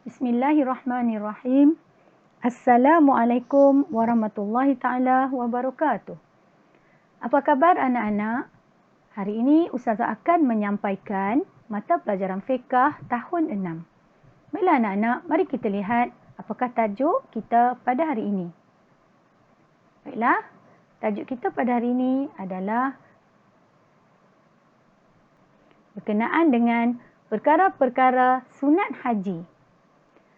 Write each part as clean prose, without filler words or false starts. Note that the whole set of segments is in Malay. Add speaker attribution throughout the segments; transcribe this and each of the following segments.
Speaker 1: Bismillahirrahmanirrahim. Assalamualaikum warahmatullahi ta'ala wabarakatuh. Apa khabar anak-anak? Hari ini Ustazah akan menyampaikan mata pelajaran fiqh tahun 6. Baiklah anak-anak, mari kita lihat apakah tajuk kita pada hari ini. Baiklah, tajuk kita pada hari ini adalah berkenaan dengan perkara-perkara sunat haji.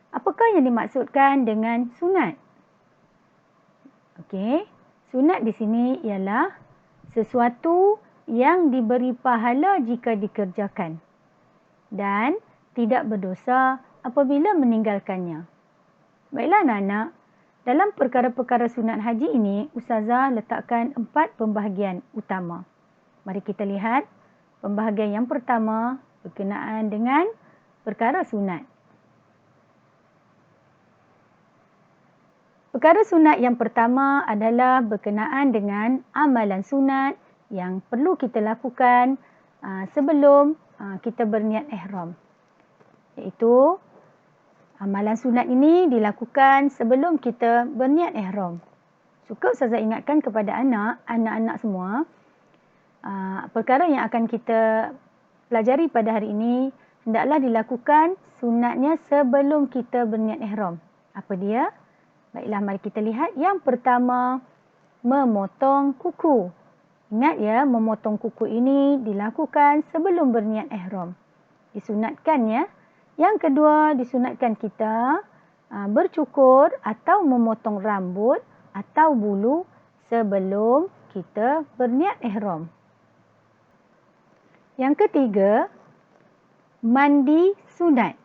Speaker 1: Apakah yang dimaksudkan dengan sunat? Okey, sunat di sini ialah sesuatu yang diberi pahala jika dikerjakan dan tidak berdosa apabila meninggalkannya. Baiklah anak-anak, dalam perkara-perkara sunat haji ini, Ustazah letakkan 4 pembahagian utama. Mari kita lihat pembahagian yang pertama berkenaan dengan perkara sunat. Perkara sunat yang pertama adalah berkenaan dengan amalan sunat yang perlu kita lakukan sebelum kita berniat ihram. Iaitu amalan sunat ini dilakukan sebelum kita berniat ihram. Suka Ustazah ingatkan kepada anak-anak semua, perkara yang akan kita pelajari pada hari ini hendaklah dilakukan sunatnya sebelum kita berniat ihram. Apa dia? Baiklah, mari kita lihat. Yang pertama, memotong kuku. Ingat ya, memotong kuku ini dilakukan sebelum berniat ihram. Disunatkan ya. Yang kedua, disunatkan kita bercukur atau memotong rambut atau bulu sebelum kita berniat ihram. Yang ketiga, mandi sunat.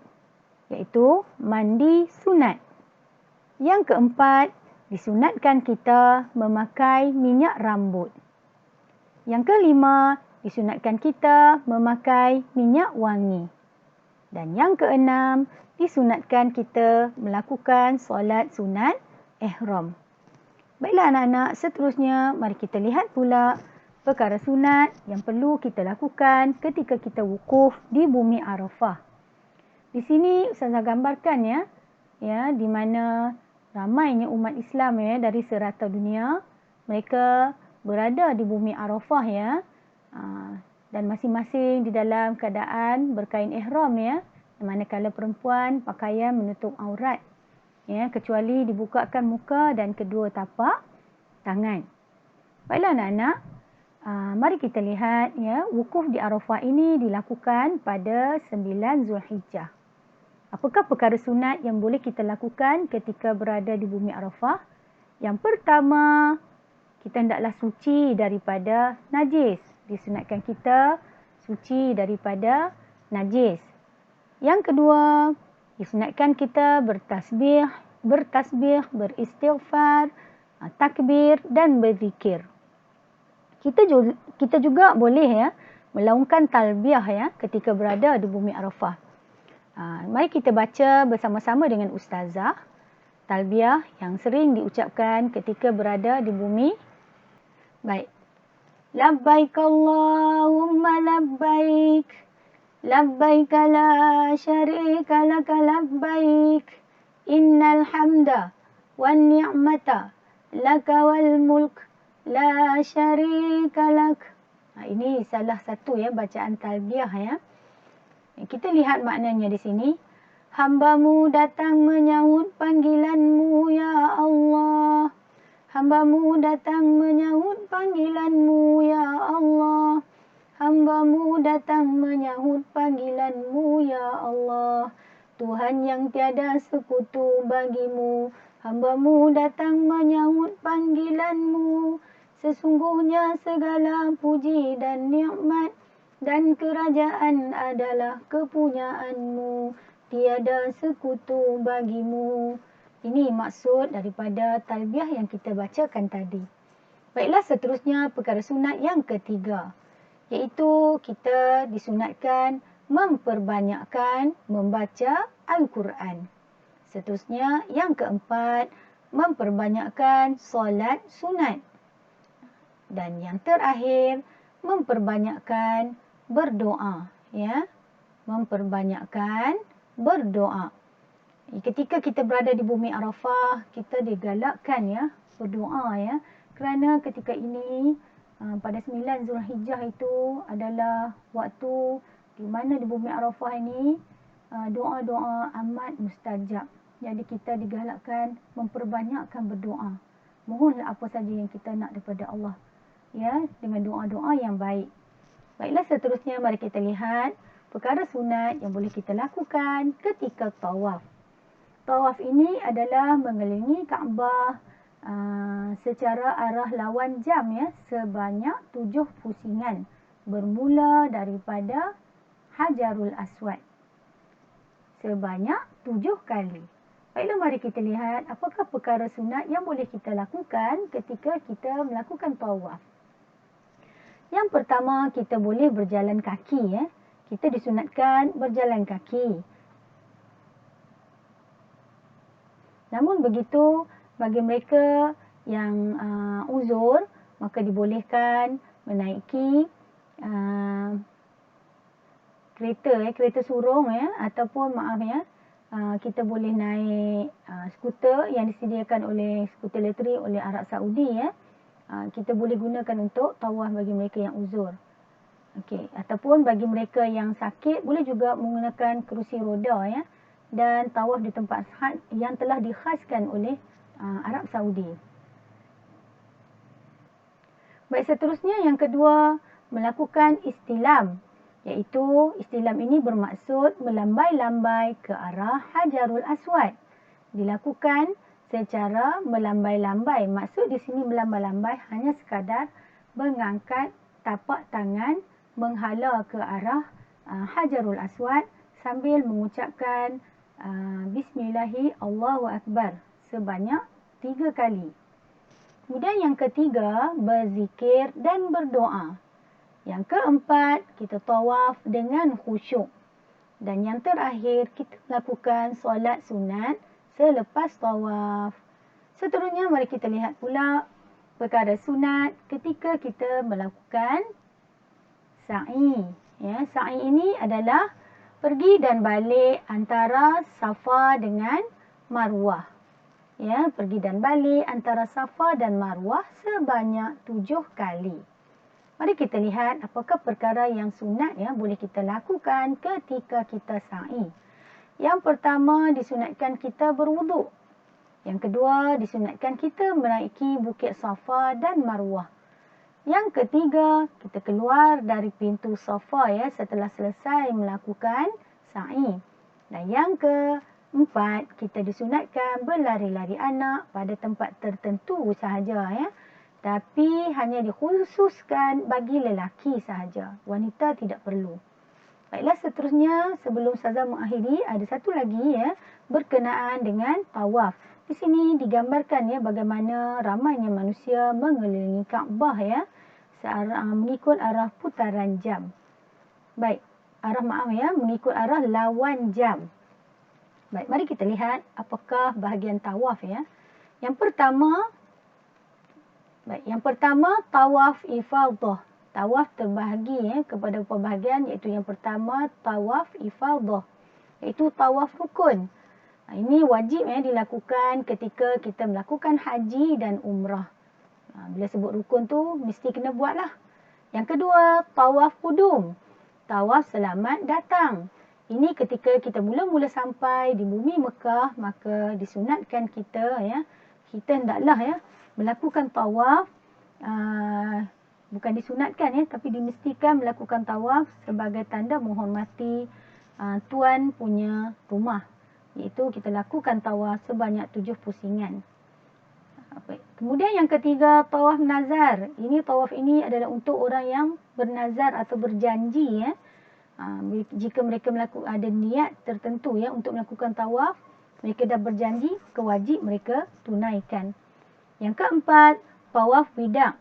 Speaker 1: Iaitu mandi sunat. Yang keempat, disunatkan kita memakai minyak rambut. Yang kelima, disunatkan kita memakai minyak wangi. Dan yang keenam, disunatkan kita melakukan solat sunat ihram. Baiklah anak-anak, seterusnya mari kita lihat pula perkara sunat yang perlu kita lakukan ketika kita wukuf di bumi Arafah. Di sini Ustazah gambarkan ya di mana ramainya umat Islam ya dari serata dunia, mereka berada di bumi Arafah ya, dan masing-masing di dalam keadaan berkain ihram ya, manakala perempuan pakaian menutup aurat ya, kecuali dibukakan muka dan kedua tapak tangan. Baiklah anak-anak, mari kita lihat ya, wukuf di Arafah ini dilakukan pada 9 Zulhijjah. Apakah perkara sunat yang boleh kita lakukan ketika berada di bumi Arafah? Yang pertama, kita hendaklah suci daripada najis. Disunatkan kita suci daripada najis. Yang kedua, disunatkan kita bertasbih, beristighfar, takbir dan berzikir. Kita juga boleh ya melaungkan talbiyah ya ketika berada di bumi Arafah. Mari kita baca bersama-sama dengan Ustazah talbiyah yang sering diucapkan ketika berada di bumi. Baik. Labbaik Allahumma labbaik. Labbaik la syarika laka labbaik. Innal hamda wan ni'mata laka wal mulk la syarika lak. Ini salah satu ya bacaan talbiyah ya. Kita lihat maknanya di sini. Hamba-Mu datang menyahut panggilan-Mu ya Allah. Hamba-Mu datang menyahut panggilan-Mu ya Allah. Hamba-Mu datang menyahut panggilan-Mu ya Allah. Tuhan yang tiada sekutu bagi-Mu. Hamba-Mu datang menyahut panggilan-Mu. Sesungguhnya segala puji dan nikmat dan kerajaan adalah kepunyaan-Mu, tiada sekutu bagi-Mu. Ini maksud daripada talbiyah yang kita bacakan tadi. Baiklah, seterusnya perkara sunat yang ketiga, iaitu kita disunatkan memperbanyakkan membaca Al-Quran. Seterusnya yang keempat, memperbanyakkan solat sunat. Dan yang terakhir, memperbanyakkan berdoa ya, memperbanyakkan berdoa. Ketika kita berada di bumi Arafah, kita digalakkan ya berdoa ya. Kerana ketika ini pada 9 Zulhijjah itu adalah waktu di mana di bumi Arafah ini doa-doa amat mustajab. Jadi kita digalakkan memperbanyakkan berdoa. Mohonlah apa saja yang kita nak daripada Allah ya, dengan doa-doa yang baik. Baiklah, seterusnya mari kita lihat perkara sunat yang boleh kita lakukan ketika tawaf. Tawaf ini adalah mengelilingi Kaabah secara arah lawan jam ya, sebanyak 7 pusingan bermula daripada Hajarul Aswad sebanyak 7 kali. Baiklah, mari kita lihat apakah perkara sunat yang boleh kita lakukan ketika kita melakukan tawaf. Yang pertama, kita boleh berjalan kaki ya. Kita disunatkan berjalan kaki. Namun begitu, bagi mereka yang uzur, maka dibolehkan menaiki kereta surung ya, ataupun kita boleh naik skuter yang disediakan oleh skuter elektrik oleh Arab Saudi ya. Kita boleh gunakan untuk tawaf bagi mereka yang uzur. Okey, ataupun bagi mereka yang sakit boleh juga menggunakan kerusi roda ya, dan tawaf di tempat yang telah dikhaskan oleh Arab Saudi. Baik, seterusnya yang kedua, melakukan istilam. Iaitu istilam ini bermaksud melambai-lambai ke arah Hajarul Aswad. Dilakukan secara melambai-lambai. Maksud di sini melambai-lambai hanya sekadar mengangkat tapak tangan menghala ke arah Hajarul Aswad sambil mengucapkan Bismillahi Allahu Akbar sebanyak 3 kali. Kemudian yang ketiga, berzikir dan berdoa. Yang keempat, kita tawaf dengan khusyuk. Dan yang terakhir, kita melakukan solat sunat selepas tawaf. Seterusnya, mari kita lihat pula perkara sunat ketika kita melakukan sa'i. Ya, sa'i ini adalah pergi dan balik antara Safa dengan Marwah. Ya, pergi dan balik antara Safa dan Marwah sebanyak 7 kali. Mari kita lihat apakah perkara yang sunat ya boleh kita lakukan ketika kita sa'i. Yang pertama, disunatkan kita berwuduk. Yang kedua, disunatkan kita menaiki bukit Safa dan Marwah. Yang ketiga, kita keluar dari pintu Safa ya setelah selesai melakukan sa'i. Dan yang keempat, kita disunatkan berlari-lari anak pada tempat tertentu sahaja ya. Tapi hanya dikhususkan bagi lelaki sahaja. Wanita tidak perlu. Baiklah, seterusnya sebelum Ustazah mengakhiri, ada satu lagi ya berkenaan dengan tawaf. Di sini digambarkan ya bagaimana ramainya manusia mengelilingi Kaabah ya, mengikut arah putaran jam. Baik, mengikut arah lawan jam. Baik, mari kita lihat apakah bahagian tawaf ya. Yang pertama tawaf ifadah. Tawaf terbahagi ya kepada beberapa bahagian, iaitu yang pertama tawaf ifadah, iaitu tawaf rukun. Ini wajib ya dilakukan ketika kita melakukan haji dan umrah. Bila sebut rukun tu mesti kena buatlah. Yang kedua, tawaf qudum. Tawaf selamat datang. Ini ketika kita mula-mula sampai di bumi Mekah, maka disunatkan kita ya, kita hendaklah ya melakukan tawaf, bukan disunatkan ya, tapi dimestikan melakukan tawaf sebagai tanda menghormati tuan punya rumah. Iaitu kita lakukan tawaf sebanyak 7 pusingan. Kemudian yang ketiga, tawaf nazar. Ini tawaf ini adalah untuk orang yang bernazar atau berjanji ya. Jika mereka ada niat tertentu ya untuk melakukan tawaf, mereka dah berjanji, kewajib mereka tunaikan. Yang keempat, tawaf wida'.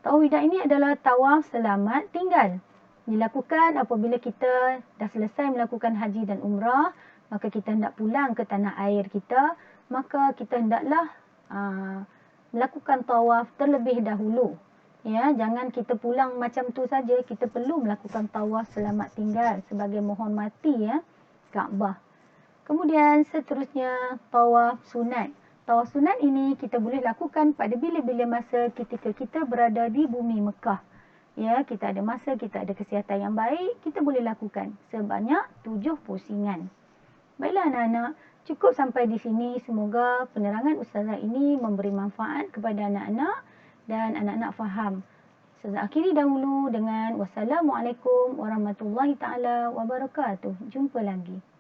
Speaker 1: Tawaf wida' ini adalah tawaf selamat tinggal. Dilakukan apabila kita dah selesai melakukan haji dan umrah, maka kita hendak pulang ke tanah air kita, maka kita hendaklah melakukan tawaf terlebih dahulu. Ya, jangan kita pulang macam tu saja, kita perlu melakukan tawaf selamat tinggal sebagai menghormati ya Kaabah. Kemudian seterusnya tawaf sunat. Tawaf sunat ini kita boleh lakukan pada bila-bila masa ketika kita berada di bumi Mekah. Ya, kita ada masa, kita ada kesihatan yang baik, kita boleh lakukan sebanyak 7 pusingan. Baiklah anak-anak, cukup sampai di sini. Semoga penerangan Ustazah ini memberi manfaat kepada anak-anak dan anak-anak faham. Ustazah akhiri dahulu dengan wassalamualaikum warahmatullahi taala wabarakatuh. Jumpa lagi.